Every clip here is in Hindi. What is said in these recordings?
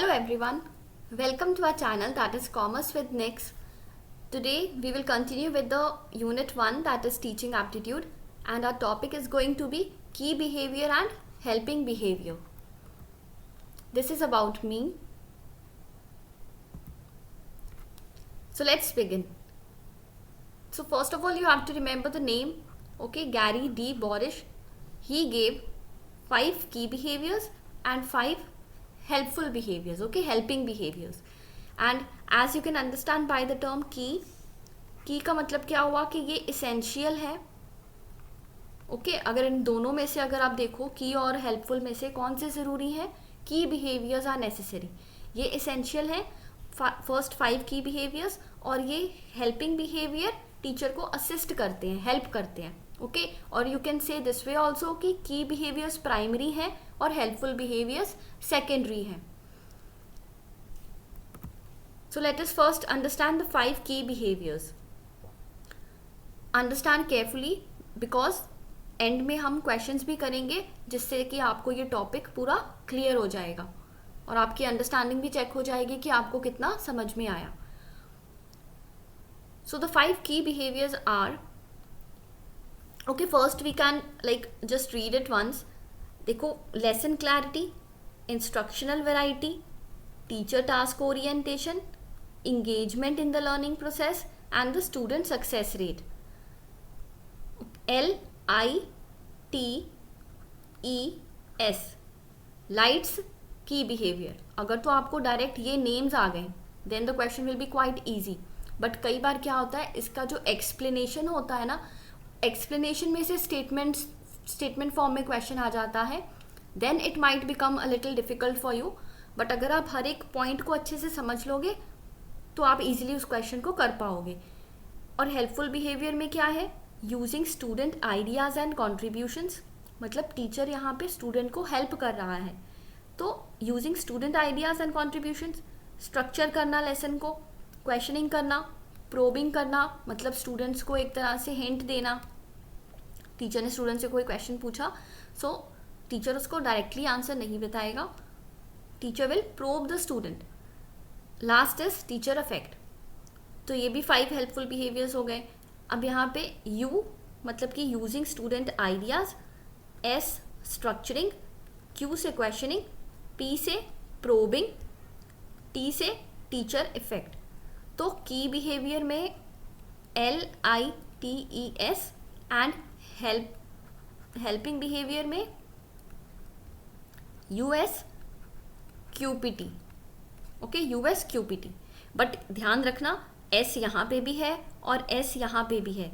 Hello everyone, welcome to our channel that is Commerce with Nix. Today we will continue with the unit 1 that is teaching aptitude, and our topic is going to be key behavior and helping behavior. This is about me. So let's begin. So first of all you have to remember the name, okay, Gary D. Borish. He gave 5 key behaviors and 5 helpful behaviors, okay, helping behaviors. And as you can understand by the term key का मतलब क्या हुआ कि ये essential है, ओके अगर इन दोनों में से अगर आप देखो की और हेल्पफुल में से कौन से ज़रूरी है, की बिहेवियर्स आर नेसेसरी, ये एसेंशियल है फर्स्ट 5 की बिहेवियर्स, और ये हेल्पिंग बिहेवियर टीचर को असिस्ट करते हैं, हेल्प करते हैं, ओके. और you can say this way also कि की बिहेवियर्स प्राइमरी है और हेल्पफुल बिहेवियर्स सेकेंडरी है. So let us first understand the 5 key behaviours. Understand carefully because and में हम क्वेश्चंस भी करेंगे जिससे कि आपको ये टॉपिक पूरा क्लियर हो जाएगा और आपकी अंडरस्टैंडिंग भी चेक हो जाएगी कि आपको कितना समझ में आया. सो the 5 key behaviours are, okay, first we can like just read it once. देखो, lesson clarity, instructional variety, teacher task orientation, engagement in the learning process and the student success rate. LITES lights key behavior. अगर तो आपको डायरेक्ट ये नेम्स आ गए then the question will be quite easy, but कई बार क्या होता है, इसका जो एक्सप्लेनेशन होता है ना, एक्सप्लेनेशन में से स्टेटमेंट फॉर्म में क्वेश्चन आ जाता है, then it might become a little difficult for you. But अगर आप हर एक पॉइंट को अच्छे से समझ लोगे तो आप इजीली उस क्वेश्चन को कर पाओगे. और हेल्पफुल बिहेवियर में क्या है, using student ideas and contributions, मतलब टीचर यहाँ पे स्टूडेंट को हेल्प कर रहा है, तो using student ideas and contributions, structure करना लेसन को, क्वेश्चनिंग करना, प्रोबिंग करना, मतलब स्टूडेंट्स को एक तरह से हिंट देना. टीचर ने स्टूडेंट से कोई क्वेश्चन पूछा, सो टीचर उसको डायरेक्टली आंसर नहीं बताएगा, teacher will probe the student. Last is teacher affect. तो ये भी 5 हेल्पफुल बिहेवियर्स हो गए. अब यहाँ पे यू मतलब कि using student ideas, S structuring, Q से क्वेश्चनिंग, पी से प्रोबिंग, टी से टीचर इफेक्ट. तो की बिहेवियर में LITES एंड हेल्पिंग बिहेवियर में USQPT, ओके, USQPT. बट ध्यान रखना S यहाँ पे भी है और S यहाँ पे भी है,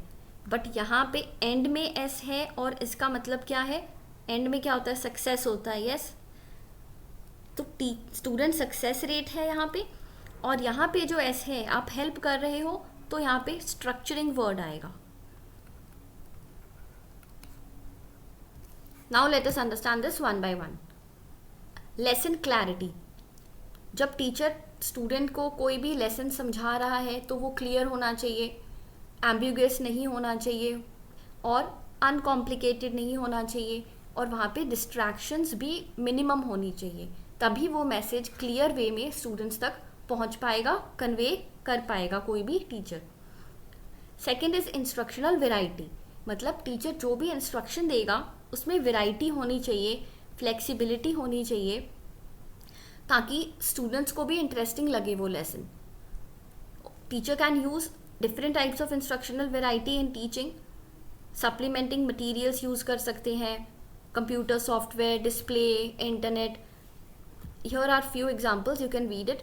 बट यहाँ पे एंड में S है और इसका मतलब क्या है, एंड में क्या होता है, सक्सेस होता है, यस. तो स्टूडेंट सक्सेस रेट है यहाँ पे, और यहाँ पे जो S है, आप हेल्प कर रहे हो तो यहाँ पे स्ट्रक्चरिंग वर्ड आएगा. Now let us understand this one by one. Lesson clarity. जब टीचर स्टूडेंट को कोई भी लेसन समझा रहा है तो वो क्लियर होना चाहिए, एम्बिगुअस नहीं होना चाहिए और अनकॉम्प्लिकेटेड नहीं होना चाहिए, और वहाँ पे डिस्ट्रैक्शंस भी मिनिमम होनी चाहिए, तभी वो मैसेज क्लियर वे में स्टूडेंट्स तक पहुँच पाएगा, कन्वे कर पाएगा कोई भी teacher. Second is instructional variety, मतलब टीचर जो भी इंस्ट्रक्शन देगा उसमें वेराइटी होनी चाहिए, फ्लेक्सिबिलिटी होनी चाहिए, ताकि स्टूडेंट्स को भी इंटरेस्टिंग लगे वो lesson. Teacher can use different types of instructional variety in teaching. Supplementing materials use कर सकते हैं, computer software, display, internet. Here are few examples, you can read it.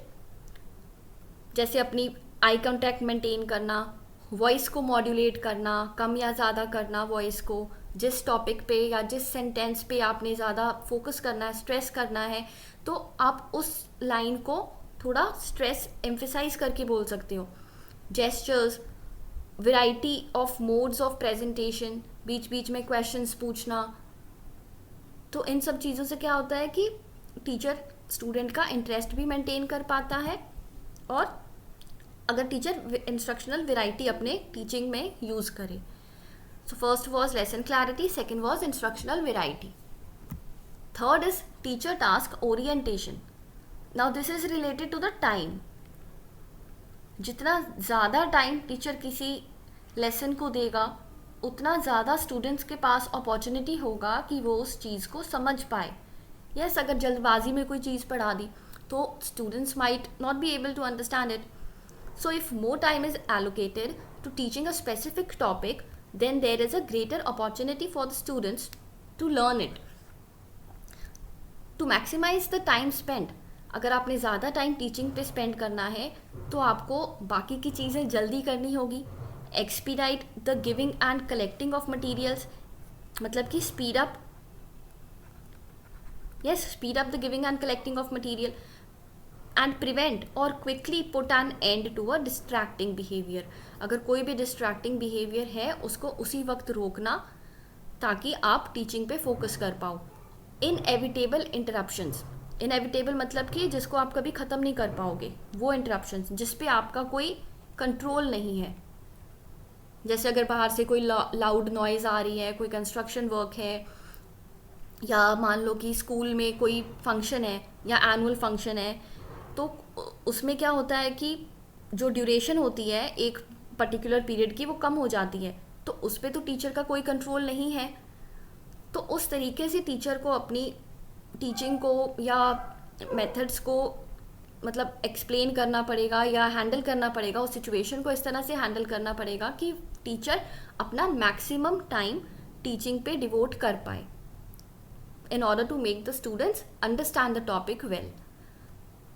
जैसे अपनी आई कॉन्टैक्ट मेंटेन करना, वॉइस को मॉड्यूलेट करना, कम या ज़्यादा करना वॉइस को, जिस टॉपिक पे या जिस सेंटेंस पे आपने ज़्यादा फोकस करना है, स्ट्रेस करना है, तो आप उस लाइन को थोड़ा स्ट्रेस एम्फेसाइज करके बोल सकते हो. Gestures, variety of modes of presentation, बीच बीच में क्वेश्चंस पूछना. तो इन सब चीज़ों से क्या होता है कि टीचर स्टूडेंट का इंटरेस्ट भी मेंटेन कर पाता है, और अगर टीचर इंस्ट्रक्शनल वैरायटी अपने टीचिंग में यूज़ करे. So first was lesson clarity, second was instructional variety. Third is teacher task orientation. Now this is related to the time. जितना ज़्यादा टाइम टीचर किसी लेसन को देगा उतना ज़्यादा स्टूडेंट्स के पास अपॉर्चुनिटी होगा कि वो उस चीज़ को समझ पाए. यस, अगर जल्दबाजी में कोई चीज़ पढ़ा दी तो students might not be able to understand it. So if more time is allocated to teaching a specific topic, then there is a greater opportunity for the students to learn it. To maximize the time spent, अगर आपने ज़्यादा टाइम टीचिंग पे स्पेंड करना है तो आपको बाकी की चीज़ें जल्दी करनी होगी. Expedite the giving and collecting of materials, मतलब कि speed up the giving and collecting of material. And prevent or quickly put an end to a distracting behaviour. अगर कोई भी डिस्ट्रैक्टिंग बिहेवियर है उसको उसी वक्त रोकना ताकि आप टीचिंग पे फोकस कर पाओ. इनएविटेबल इंटरप्शंस, इनएविटेबल मतलब कि जिसको आप कभी ख़त्म नहीं कर पाओगे, वो इंटरप्शंस जिस पे आपका कोई कंट्रोल नहीं है. जैसे अगर बाहर से कोई लाउड नॉइज़ आ रही है, कोई कंस्ट्रक्शन वर्क है, या मान लो कि स्कूल में कोई फंक्शन है या एनुअल फंक्शन है, तो उसमें क्या होता है कि जो ड्यूरेशन होती है एक पर्टिकुलर पीरियड की वो कम हो जाती है, तो उस पर तो टीचर का कोई कंट्रोल नहीं है. तो उस तरीके से टीचर को अपनी टीचिंग को या मेथड्स को मतलब एक्सप्लेन करना पड़ेगा या हैंडल करना पड़ेगा. उस सिचुएशन को इस तरह से हैंडल करना पड़ेगा कि टीचर अपना मैक्सिमम टाइम टीचिंग पे डिवोट कर पाए in order to make the students understand the topic well.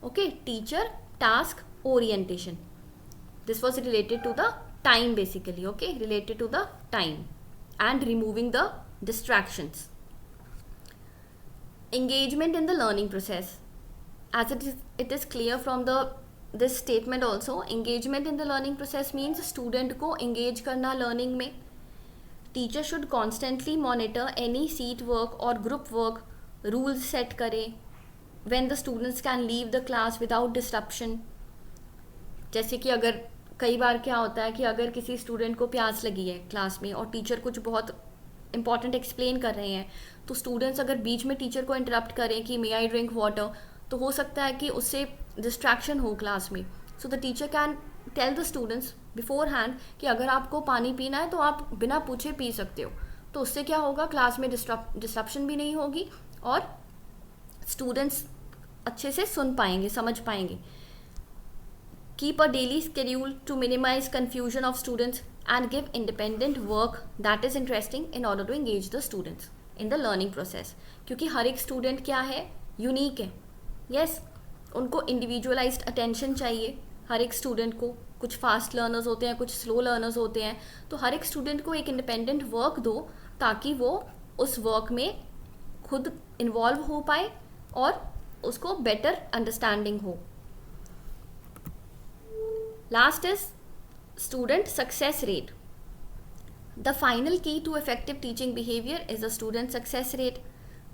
Okay, teacher task orientation. This was related to the time basically, okay, related to the time and removing the distractions. Engagement in the learning process. As it is clear from this statement also, engagement in the learning process means student को engage करना learning में. Teacher should constantly monitor any seat work और ग्रुप वर्क, रूल्स सेट करे when the students can leave the class without disruption. जैसे कि अगर कई बार क्या होता है कि अगर किसी स्टूडेंट को प्यास लगी है क्लास में और टीचर कुछ बहुत इंपॉर्टेंट एक्सप्लेन कर रहे हैं, तो स्टूडेंट्स अगर बीच में टीचर को इंटरप्ट करें कि मे आई ड्रिंक वाटर, तो हो सकता है कि उससे डिस्ट्रैक्शन हो क्लास में. So the teacher can tell the students beforehand कि अगर आपको पानी पीना है तो आप बिना पूछे पी सकते हो. तो उससे क्या होगा, क्लास में डिस्ट्रप्शन भी नहीं होगी और स्टूडेंट्स अच्छे से सुन पाएंगे, समझ पाएंगे. Keep a daily schedule to minimise confusion of students and give independent work that is interesting in order to engage the students in the learning process. क्योंकि हर एक स्टूडेंट क्या है, यूनिक है. यस, उनको इंडिविजुअलाइज्ड अटेंशन चाहिए. हर एक स्टूडेंट को, कुछ फास्ट लर्नर्स होते हैं, कुछ स्लो लर्नर्स होते हैं, तो हर एक स्टूडेंट को एक इंडिपेंडेंट वर्क दो ताकि वो उस वर्क में खुद इन्वॉल्व हो पाए और उसको बेटर अंडरस्टैंडिंग हो. Last is student success rate. The final key to effective teaching behaviour is the student success rate.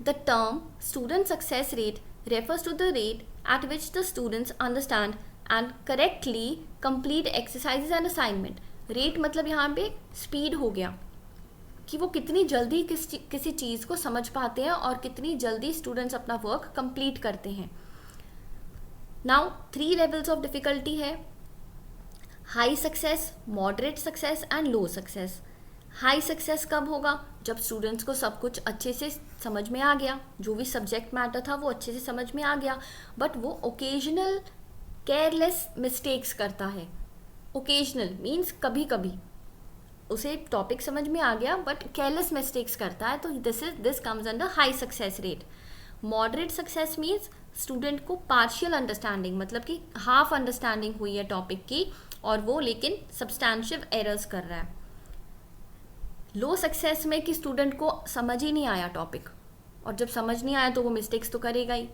The term student success rate refers to the rate at which the students understand and correctly complete exercises and assignment. Rate मतलब यहाँ पे स्पीड हो गया कि वो कितनी जल्दी किसी चीज़ को समझ पाते हैं और कितनी जल्दी स्टूडेंट्स अपना वर्क कंप्लीट करते हैं. नाउ 3 लेवल्स ऑफ डिफ़िकल्टी है: high success, moderate success and low success. High success कब होगा, जब स्टूडेंट्स को सब कुछ अच्छे से समझ में आ गया, जो भी सब्जेक्ट मैटर था वो अच्छे से समझ में आ गया, बट वो ओकेजनल केयरलेस मिस्टेक्स करता है. ओकेजनल मीन्स कभी कभी उसे टॉपिक समझ में आ गया बट केयरलेस मिस्टेक्स करता है, तो this comes under high success rate. Moderate success means student को पार्शियल अंडरस्टैंडिंग, मतलब कि हाफ अंडरस्टैंडिंग हुई है टॉपिक की और वो लेकिन सब्सटैंशियल एरर्स कर रहा है. लो सक्सेस में कि स्टूडेंट को समझ ही नहीं आया टॉपिक, और जब समझ नहीं आया तो वो मिस्टेक्स तो करेगा ही.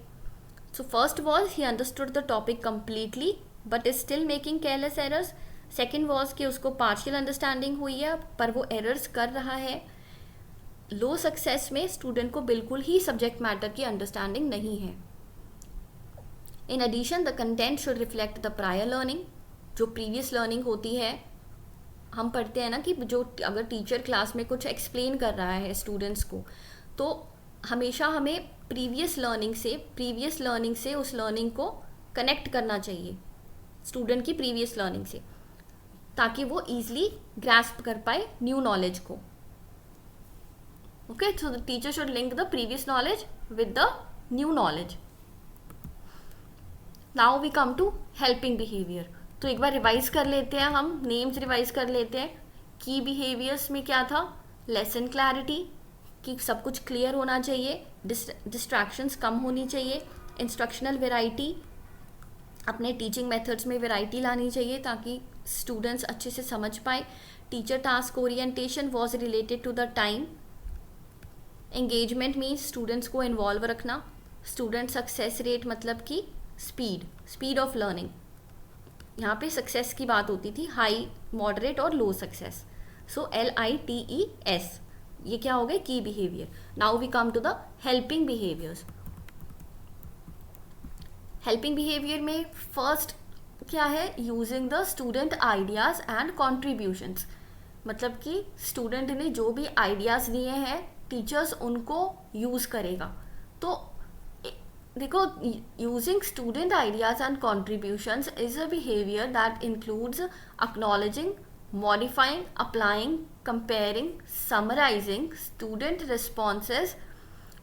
So first was he understood the topic completely but is still making careless errors. Second was कि उसको पार्शियल अंडरस्टैंडिंग हुई है पर वो एरर्स कर रहा है. लो सक्सेस में स्टूडेंट को बिल्कुल ही सब्जेक्ट मैटर की अंडरस्टैंडिंग नहीं है. In addition the content should reflect the prior learning. जो प्रीवियस लर्निंग होती है, हम पढ़ते हैं ना कि जो अगर टीचर क्लास में कुछ एक्सप्लेन कर रहा है स्टूडेंट्स को, तो हमेशा हमें प्रीवियस लर्निंग से उस लर्निंग को कनेक्ट करना चाहिए स्टूडेंट की प्रीवियस लर्निंग से, ताकि वो ईजिली ग्रास्प कर पाए न्यू नॉलेज को. Okay, so the teacher should link the previous knowledge with the new knowledge. Now we come to helping behaviour. तो एक बार रिवाइज कर लेते हैं, हम नेम्स रिवाइज कर लेते हैं. की बिहेवियर्स में क्या था? लेसन क्लैरिटी, कि सब कुछ क्लियर होना चाहिए, डिस्ट्रैक्शंस कम होनी चाहिए, इंस्ट्रक्शनल वेराइटी, अपने टीचिंग मेथड्स में वेराइटी लानी चाहिए ताकि स्टूडेंट्स अच्छे से समझ पाए. Teacher task orientation was related to the time. Engagement means students को इन्वॉल्व रखना. स्टूडेंट सक्सेस रेट मतलब कि स्पीड ऑफ लर्निंग. यहाँ पे सक्सेस की बात होती थी, हाई, मॉडरेट और लो सक्सेस. सो LITES, ये क्या हो गए? Key behaviour. Now we come to the helping behaviours. Helping behaviour में फर्स्ट क्या है? Using the student ideas and contributions. मतलब कि स्टूडेंट ने जो भी आइडियाज़ दिए हैं, टीचर्स उनको यूज़ करेगा. तो देखो, using student ideas and contributions is a behaviour that includes acknowledging, modifying, applying, comparing, summarizing student responses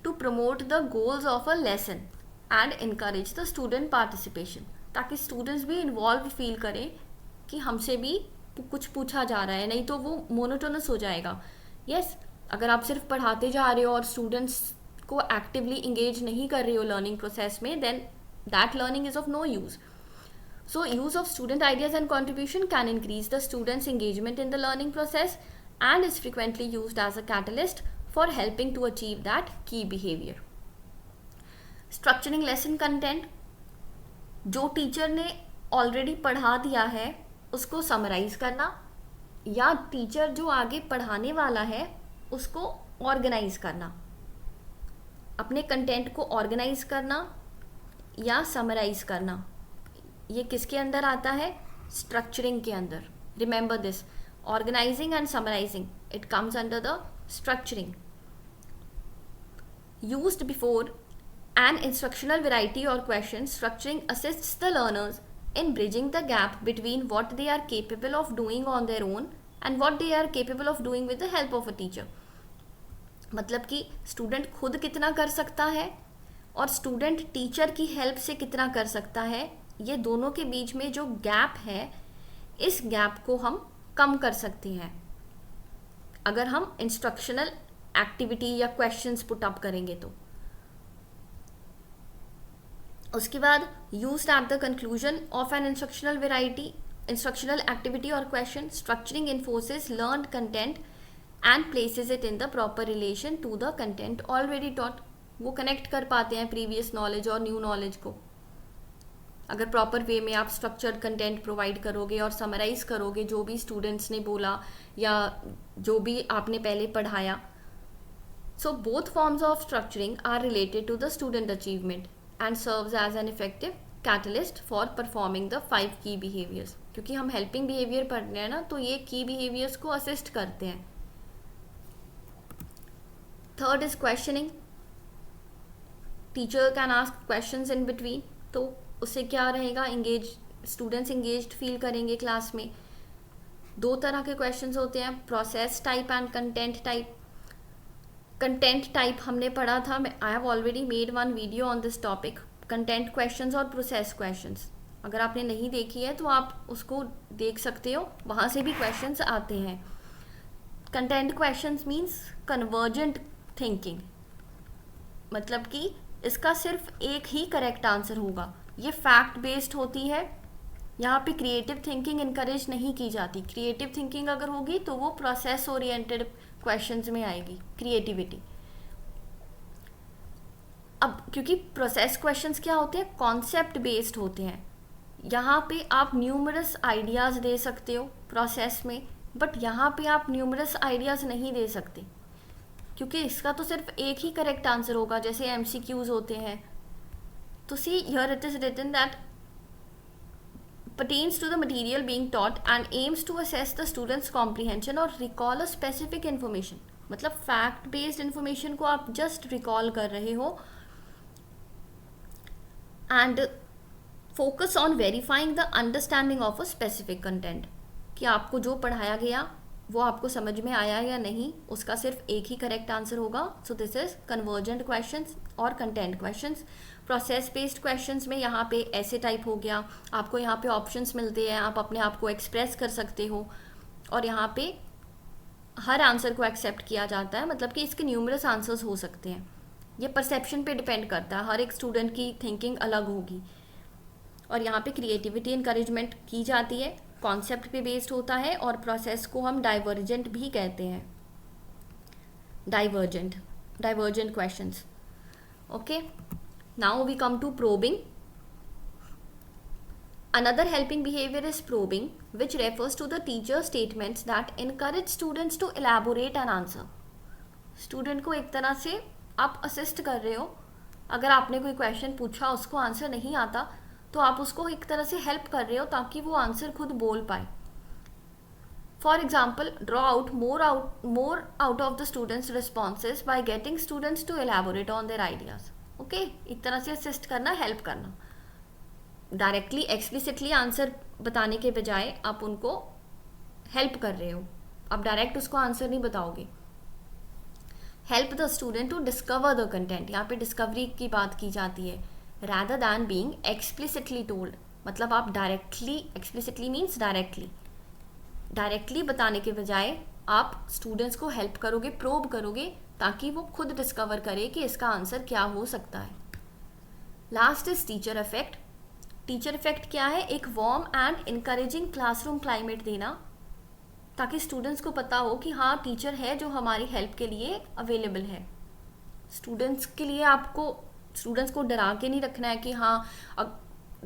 to promote the goals of a lesson and encourage the student participation. ताकि स्टूडेंट्स भी इन्वॉल्व फील करें कि हमसे भी कुछ पूछा जा रहा है, नहीं तो वो मोनोटोनस हो जाएगा. यस, अगर आप सिर्फ पढ़ाते जा रहे हो और स्टूडेंट्स को एक्टिवली इंगेज नहीं कर रहे हो लर्निंग प्रोसेस में, then that learning is of no use. So use of student ideas and contribution can increase the students' engagement in the learning process and is frequently used as a catalyst for helping to achieve that key behavior. Structuring lesson content, जो टीचर ने ऑलरेडी पढ़ा दिया है उसको समराइज करना, या टीचर जो आगे पढ़ाने वाला है उसको ऑर्गेनाइज करना. अपने कंटेंट को ऑर्गेनाइज करना या समराइज करना, ये किसके अंदर आता है? स्ट्रक्चरिंग के अंदर. Remember this, organising and summarising, it comes under the structuring. Used before an instructional variety or question, structuring assists the learners in bridging the gap between what they are capable of doing on their own and what they are capable of doing with the help of a teacher. मतलब कि स्टूडेंट खुद कितना कर सकता है और स्टूडेंट टीचर की हेल्प से कितना कर सकता है, ये दोनों के बीच में जो गैप है, इस गैप को हम कम कर सकते हैं अगर हम इंस्ट्रक्शनल एक्टिविटी या क्वेश्चंस पुट अप करेंगे तो. उसके बाद used at the conclusion of an instructional activity और question, structuring enforces learned content and places it in the proper relation to the content already taught. वो कनेक्ट कर पाते हैं प्रीवियस नॉलेज और न्यू नॉलेज को. अगर प्रॉपर वे में आप स्ट्रक्चर्ड कंटेंट प्रोवाइड करोगे और समराइज करोगे जो भी स्टूडेंट्स ने बोला या जो भी आपने पहले पढ़ाया. So both forms of structuring are related to the student achievement and serves as an effective catalyst for performing the 5 key behaviors. क्योंकि हम helping behavior पढ़ रहे हैं ना, तो ये key behaviors को assist करते हैं. Third is questioning. Teacher can ask questions in between. तो उससे क्या रहेगा? students engaged feel करेंगे क्लास में. 2 तरह के questions होते हैं, process type and content type. Content type हमने पढ़ा था, I have already made one video on this topic, content questions और प्रोसेस क्वेश्चंस. अगर आपने नहीं देखी है तो आप उसको देख सकते हो, वहाँ से भी क्वेश्चंस आते हैं. Content questions means convergent thinking, मतलब कि इसका सिर्फ एक ही करेक्ट आंसर होगा. ये फैक्ट बेस्ड होती है, यहाँ पे क्रिएटिव थिंकिंग इनकरेज नहीं की जाती. क्रिएटिव थिंकिंग अगर होगी तो वो प्रोसेस ओरिएंटेड क्वेश्चंस में आएगी, क्रिएटिविटी. अब क्योंकि प्रोसेस क्वेश्चंस क्या होते हैं? कॉन्सेप्ट बेस्ड होते हैं. यहाँ पे आप न्यूमरस आइडियाज़ दे सकते हो प्रोसेस में, बट यहाँ पे आप न्यूमरस आइडियाज़ नहीं दे सकते क्योंकि इसका तो सिर्फ एक ही करेक्ट आंसर होगा, जैसे MCQs होते हैं. तो see here it is written that pertains to the material being taught and aims to assess the student's comprehension or recall a specific information. मतलब fact based information को आप just recall कर रहे हो and focus on verifying the understanding of a specific content, कि आपको जो पढ़ाया गया वो आपको समझ में आया या नहीं, उसका सिर्फ एक ही करेक्ट आंसर होगा. So this is convergent questions और content questions. Process based questions में यहाँ पे ऐसे टाइप हो गया, आपको यहाँ पे ऑप्शंस मिलते हैं, आप अपने आप को एक्सप्रेस कर सकते हो, और यहाँ पे हर आंसर को एक्सेप्ट किया जाता है, मतलब कि इसके न्यूमरस आंसर्स हो सकते हैं. ये परसेप्शन पे डिपेंड करता है, हर एक स्टूडेंट की थिंकिंग अलग होगी. और यहाँ पे क्रिएटिविटी इंकरेजमेंट की जाती है, कॉन्सेप्ट पे बेस्ड होता है, और प्रोसेस को हम डाइवर्जेंट भी कहते हैं. Divergent questions. Okay, now we come to probing. Another helping behavior is probing, which refers to the teacher's statements that encourage students to elaborate an answer. Student को एक तरह से आप असिस्ट कर रहे हो. अगर आपने कोई क्वेश्चन पूछा, उसको आंसर नहीं आता, तो आप उसको एक तरह से हेल्प कर रहे हो ताकि वो आंसर खुद बोल पाए. For example, draw out more out of the students responses by getting students to elaborate on their ideas. Okay, एक तरह से असिस्ट करना, हेल्प करना. डायरेक्टली एक्सप्लिसिटली आंसर बताने के बजाय आप उनको हेल्प कर रहे हो, आप डायरेक्ट उसको आंसर नहीं बताओगे. Help the student to discover the content, यहाँ पे डिस्कवरी की बात की जाती है, rather than being explicitly told. मतलब आप डायरेक्टली, एक्सप्लिसिटली मीन्स डायरेक्टली बताने के बजाय आप स्टूडेंट्स को हेल्प करोगे, प्रोब करोगे, ताकि वो खुद डिस्कवर करे कि इसका आंसर क्या हो सकता है. Last is teacher effect. Teacher effect क्या है? एक warm and encouraging classroom climate देना, ताकि स्टूडेंट्स को पता हो कि हाँ, टीचर है जो हमारी हेल्प के लिए अवेलेबल है. स्टूडेंट्स के लिए आपको स्टूडेंट्स को डरा के नहीं रखना है कि हाँ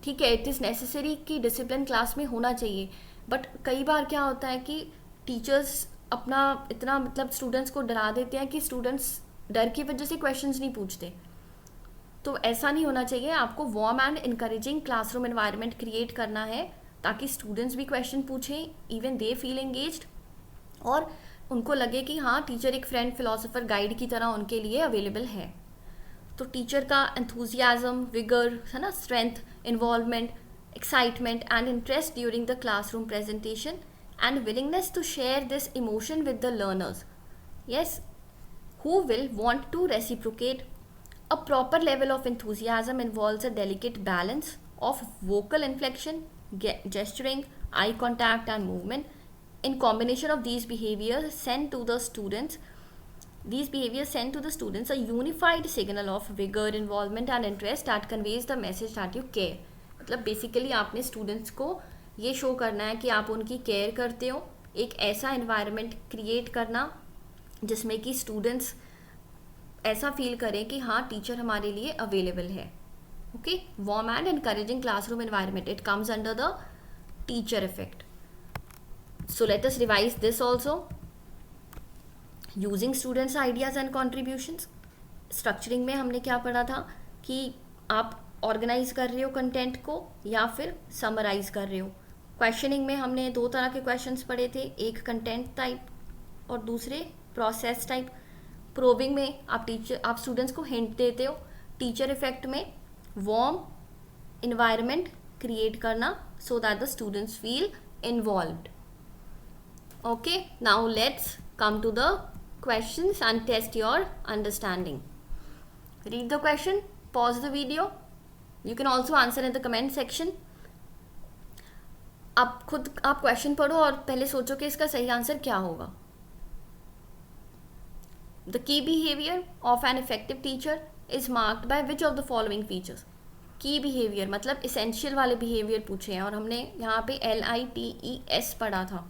ठीक है, इट इज़ नेसेसरी कि डिसिप्लिन क्लास में होना चाहिए. बट कई बार क्या होता है कि टीचर्स अपना इतना मतलब स्टूडेंट्स को डरा देते हैं कि स्टूडेंट्स डर की वजह से क्वेश्चंस नहीं पूछते. तो ऐसा नहीं होना चाहिए. आपको warm and encouraging classroom environment create करना है, ताकि स्टूडेंट्स भी क्वेश्चन पूछें, इवन दे फील एंगेज्ड, और उनको लगे कि हाँ, टीचर एक फ्रेंड, फिलोसोफर, गाइड की तरह उनके लिए अवेलेबल है. तो टीचर का एंथुजियाज्म, विगर है ना, strength, involvement, excitement and interest during the classroom presentation and willingness to share this emotion with the learners, yes, who will want to reciprocate. A proper level of enthusiasm involves a delicate balance of vocal inflection, gesturing, eye contact and movement. In combination of these behaviors send to the students a unified signal of vigor, involvement and interest that conveys the message that you care. मतलब बेसिकली आपने स्टूडेंट्स को ये शो करना है कि आप उनकी केयर करते हो. एक ऐसा एनवायरनमेंट क्रिएट करना जिसमें कि स्टूडेंट्स ऐसा फील करें कि हाँ, टीचर हमारे लिए अवेलेबल है. Okay, warm and encouraging classroom environment, it comes under the teacher effect. So let us revise this also. Using students ideas and contributions. Structuring में हमने क्या पढ़ा था कि आप ऑर्गेनाइज कर रहे हो कंटेंट को या फिर समराइज कर रहे हो. क्वेश्चनिंग में हमने दो तरह के क्वेश्चंस पढ़े थे, एक कंटेंट टाइप और दूसरे प्रोसेस टाइप. प्रोबिंग में आप स्टूडेंट्स को हिंट देते हो. टीचर इफेक्ट में वार्म इन्वायरमेंट क्रिएट करना so that the students feel involved. Okay, now let's come to the questions and test your understanding. Read the question, pause the video. You can also answer in the comment section. आप क्वेश्चन पढ़ो और पहले सोचो कि इसका सही आंसर क्या होगा. The key behavior of an effective teacher is marked by which of the following features. की behavior मतलब essential वाले behavior पूछे हैं, और हमने यहाँ पे LITES पढ़ा था,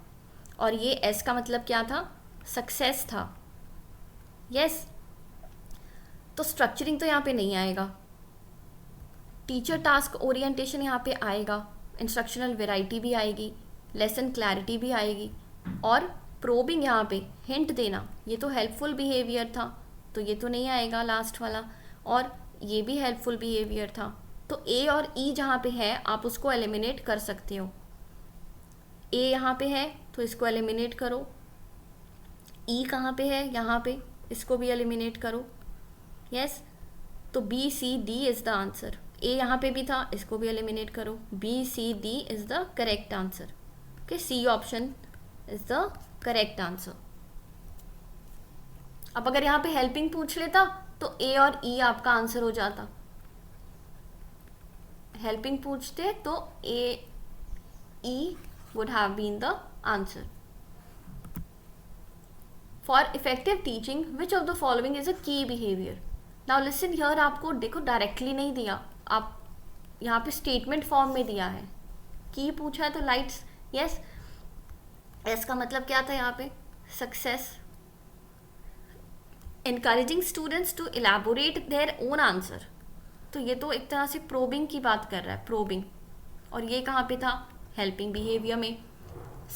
और ये S का मतलब क्या था? सक्सेस था. यस, तो स्ट्रक्चरिंग तो यहाँ पे नहीं आएगा. टीचर टास्क ओरिएंटेशन यहाँ पे आएगा, इंस्ट्रक्शनल वैरायटी भी आएगी, लेसन क्लैरिटी भी आएगी, और प्रोबिंग यहाँ पे हिंट देना, ये तो हेल्पफुल बिहेवियर था, तो ये तो नहीं आएगा लास्ट वाला, और ये भी हेल्पफुल बिहेवियर था. तो ए और ई जहाँ पे है आप उसको एलिमिनेट कर सकते हो. ए यहाँ पे है तो इसको एलिमिनेट करो. ई कहाँ पे है? यहाँ पे, इसको भी एलिमिनेट करो. यस, तो B C D is the answer. A यहाँ पे भी था, इसको भी एलिमिनेट करो. B C D is the correct answer. Okay, C option is the correct answer. अब अगर यहाँ पे हेल्पिंग पूछ लेता तो ए और ई आपका आंसर हो जाता. हेल्पिंग पूछते तो A E would have been the answer. For effective teaching which of the following is a key behaviour. Now listen here, आपको देखो डायरेक्टली नहीं दिया, आप यहाँ पे स्टेटमेंट फॉर्म में दिया है. की पूछा है तो लाइट्स, यस. एस का मतलब क्या था यहाँ पे? Success. encouraging students to elaborate their own answer. तो ये तो एक तरह से प्रोबिंग की बात कर रहा है, प्रोबिंग. और ये कहाँ पे था? हेल्पिंग बिहेवियर में.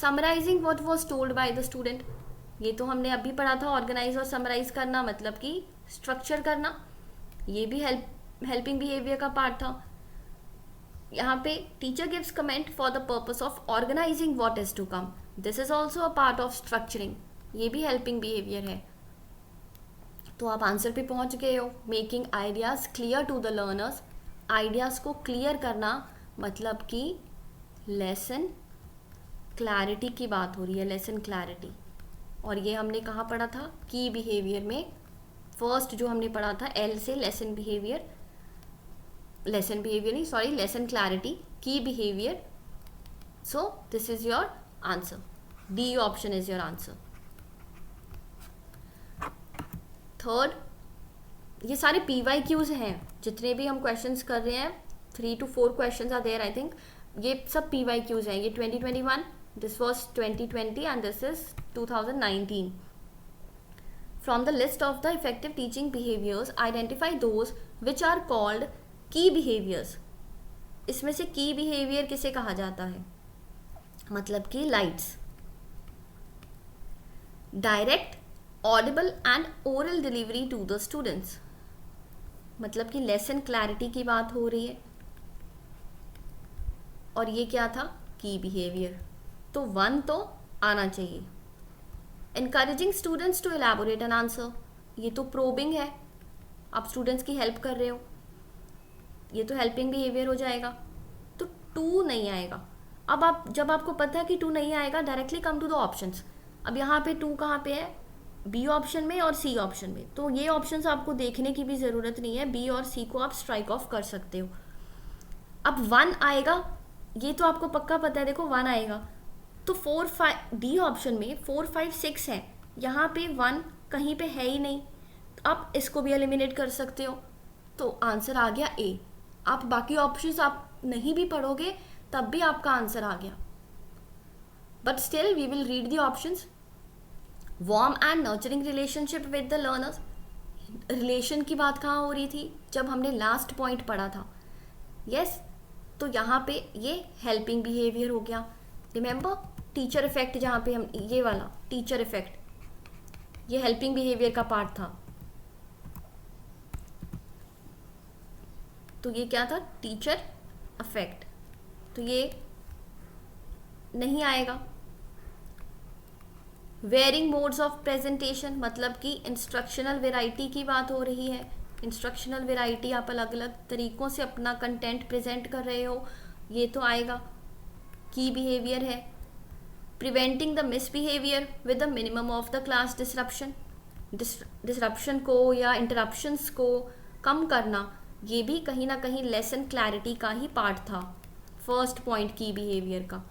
Summarising what was told by the student, ये तो हमने अभी पढ़ा था. ऑर्गेनाइज और समराइज करना मतलब कि स्ट्रक्चर करना, ये भी हेल्पिंग बिहेवियर का पार्ट था. यहाँ पे teacher gives comment for the purpose of organising what is to come, this is also a part of structuring, ये भी हेल्पिंग बिहेवियर है. तो आप आंसर पे पहुंच गए हो. Making ideas clear to the learners, ideas को क्लियर करना मतलब कि लेसन क्लैरिटी की बात हो रही है, लेसन क्लैरिटी. और ये हमने कहाँ पढ़ा था? की बिहेवियर में. फर्स्ट जो हमने पढ़ा था एल से लेसन बिहेवियर नहीं, सॉरी, लेसन क्लैरिटी, की behaviour. So this is your answer. D option is your answer. Third, ये सारे PYQs हैं, जितने भी हम क्वेश्चंस कर रहे हैं, 3 to 4 questions are there I think. ये सब PYQs हैं. ये 2021, this was 2020 and this is 2019. From the list of the effective teaching behaviours identify those which are called key behaviours. इसमें से की बिहेवियर किसे कहा जाता है? मतलब कि lights. Direct, audible and oral delivery to the students, मतलब कि लेसन क्लैरिटी की बात हो रही है. और ये क्या था? की बिहेवियर. तो 1 तो आना चाहिए. Encouraging students to elaborate an answer, ये तो प्रोबिंग है, आप स्टूडेंट्स की हेल्प कर रहे हो, ये तो हेल्पिंग बिहेवियर हो जाएगा. तो 2 नहीं आएगा. अब आप जब आपको पता है कि 2 नहीं आएगा, directly come to the options. अब यहाँ पे 2 कहाँ पे है? बी ऑप्शन में और सी ऑप्शन में. तो ये ऑप्शंस आपको देखने की भी ज़रूरत नहीं है, बी और सी को आप स्ट्राइक ऑफ कर सकते हो. अब 1 आएगा, ये तो आपको पक्का पता है, देखो 1 आएगा. तो 4 5 डी ऑप्शन में 4 5 6 है, यहाँ पे 1 कहीं पे है ही नहीं. तो आप इसको भी एलिमिनेट कर सकते हो. तो आंसर आ गया ए. आप बाकी ऑप्शंस आप नहीं भी पढ़ोगे तब भी आपका आंसर आ गया. But still we will read the options. Warm and nurturing relationship with the learners, relation की बात कहाँ हो रही थी? जब हमने लास्ट पॉइंट पढ़ा था. यस, तो यहाँ पे ये हेल्पिंग बिहेवियर हो गया. रिमेंबर टीचर इफेक्ट, जहाँ पे हम ये वाला टीचर इफेक्ट, ये हेल्पिंग बिहेवियर का पार्ट था. तो ये क्या था? Teacher effect. तो ये नहीं आएगा. वेरिंग मोड्स ऑफ प्रेजेंटेशन, मतलब कि इंस्ट्रक्शनल वेराइटी की बात हो रही है. इंस्ट्रक्शनल वेराइटी, आप अलग अलग तरीक़ों से अपना कंटेंट प्रेजेंट कर रहे हो, ये तो आएगा. की बिहेवियर है. Preventing the misbehaviour with the minimum of the class disruption, disruption को या इंटरप्शंस को कम करना, ये भी कहीं ना कहीं लेसन क्लैरिटी का ही पार्ट था, फर्स्ट पॉइंट की बिहेवियर का.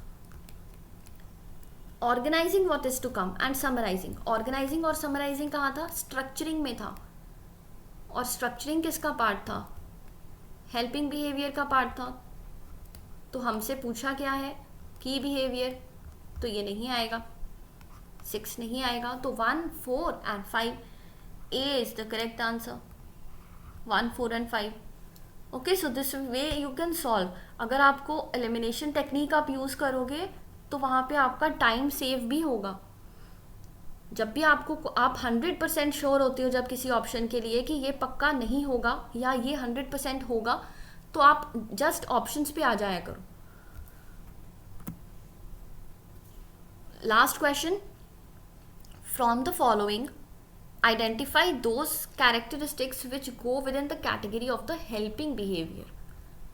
Organising what is to come and summarising. Organising और समराइजिंग कहाँ था? स्ट्रक्चरिंग में था. और स्ट्रक्चरिंग किसका पार्ट था? हेल्पिंग बिहेवियर का पार्ट था. तो हमसे पूछा क्या है? की बिहेवियर. तो ये नहीं आएगा, 6 नहीं आएगा. तो 1 4 and 5, A is the correct answer. 1 4 and 5. Okay, so this way you can solve. अगर आपको एलिमिनेशन टेक्निक आप यूज़ करोगे तो वहाँ पे आपका टाइम सेव भी होगा. जब भी आपको आप 100% श्योर होते हो जब किसी ऑप्शन के लिए कि ये पक्का नहीं होगा या ये 100% होगा, तो आप जस्ट ऑप्शंस पे आ जाया करो. Last question. From the following identify those characteristics which go with in the category of the helping behaviour.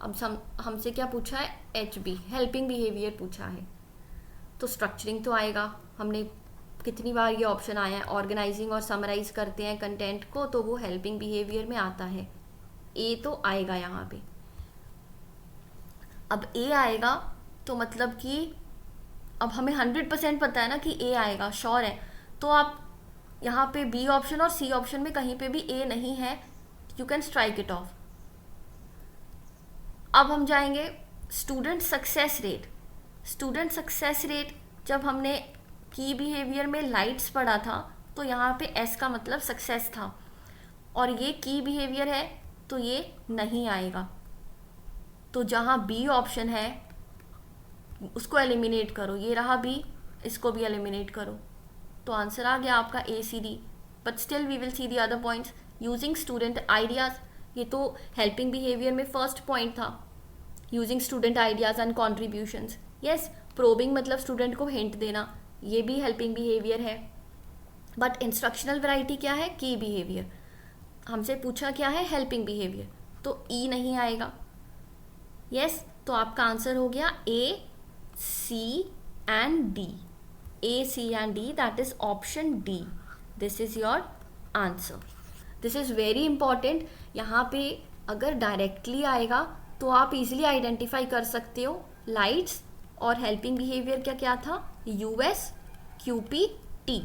अब हमसे क्या पूछा है, HB हेल्पिंग बिहेवियर पूछा है, तो स्ट्रक्चरिंग तो आएगा। हमने कितनी बार ये ऑप्शन आया है, ऑर्गेनाइजिंग और समराइज करते हैं कंटेंट को, तो वो हेल्पिंग बिहेवियर में आता है, ए तो आएगा यहाँ पे। अब ए आएगा तो मतलब कि अब हमें 100% पता है ना कि ए आएगा, श्योर है, तो आप यहाँ पे बी ऑप्शन और सी ऑप्शन में कहीं पे भी ए नहीं है, you can strike it of. अब हम जाएंगे student success rate. Student success rate जब हमने की बिहेवियर में लाइट्स पढ़ा था तो यहाँ पे एस का मतलब सक्सेस था, और ये की बिहेवियर है तो ये नहीं आएगा। तो जहाँ बी ऑप्शन है उसको एलिमिनेट करो, ये रहा बी, इसको भी एलिमिनेट करो, तो आंसर आ गया आपका A C D. But still we will see the other points. Using student ideas, ये तो हेल्पिंग बिहेवियर में फर्स्ट पॉइंट था, using student ideas and contributions. Yes, probing मतलब स्टूडेंट को हिंट देना, ये भी हेल्पिंग बिहेवियर है। बट इंस्ट्रक्शनल वैरायटी क्या है, की बिहेवियर। हमसे पूछा क्या है, हेल्पिंग बिहेवियर, तो ई नहीं आएगा। यस, तो आपका आंसर हो गया A C and D. A, C and D, that is option D. This is your answer. This is very important. यहाँ पे अगर डायरेक्टली आएगा तो आप इजीली आइडेंटिफाई कर सकते हो। लाइट्स और हेल्पिंग बिहेवियर क्या क्या था, US, QP, T।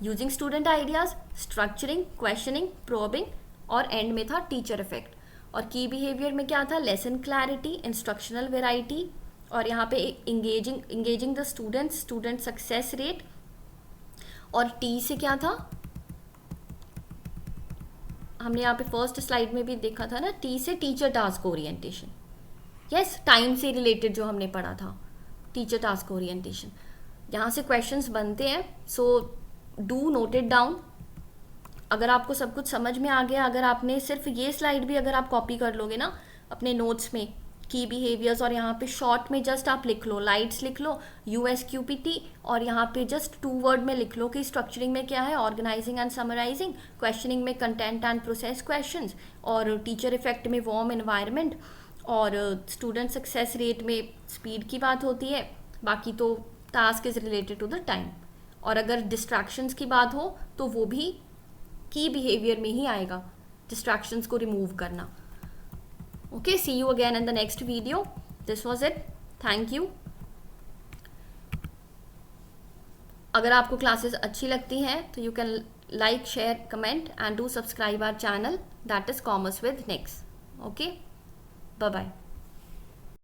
Using student ideas, structuring, questioning, probing, और एंड में था टीचर इफेक्ट। और की बिहेवियर में क्या था, लेसन क्लैरिटी, इंस्ट्रक्शनल वेराइटी, और यहाँ पे engaging the student success rate. और टी से क्या था, हमने यहाँ पे फर्स्ट स्लाइड में भी देखा था ना, टी से teacher task orientation. Yes, time से रिलेटेड जो हमने पढ़ा था, टीचर टास्क ओरिएंटेशन। यहाँ से क्वेश्चंस बनते हैं, so do not it down. अगर आपको सब कुछ समझ में आ गया, अगर आपने सिर्फ ये स्लाइड भी अगर आप कॉपी कर लोगे ना अपने नोट्स में, की बिहेवियर्स, और यहाँ पे शॉर्ट में जस्ट आप लिख लो, लाइट्स लिख लो, USQPT, और यहाँ पे जस्ट 2 वर्ड में लिख लो कि स्ट्रक्चरिंग में क्या है, ऑर्गेनाइजिंग एंड समराइजिंग, क्वेश्चनिंग में कंटेंट एंड प्रोसेस क्वेश्चंस, और टीचर इफेक्ट में वार्म एनवायरनमेंट, और स्टूडेंट सक्सेस रेट में स्पीड की बात होती है। बाकी तो task is related to the time. और अगर डिस्ट्रैक्शंस की बात हो तो वो भी की बिहेवियर में ही आएगा, डिस्ट्रैक्शंस को रिमूव करना। Okay, see you again in the next video. This was it. Thank you. अगर आपको क्लासेस अच्छी लगती हैं तो you can like, share, comment and do subscribe our channel, that is Commerce with Nix. Okay, bye bye.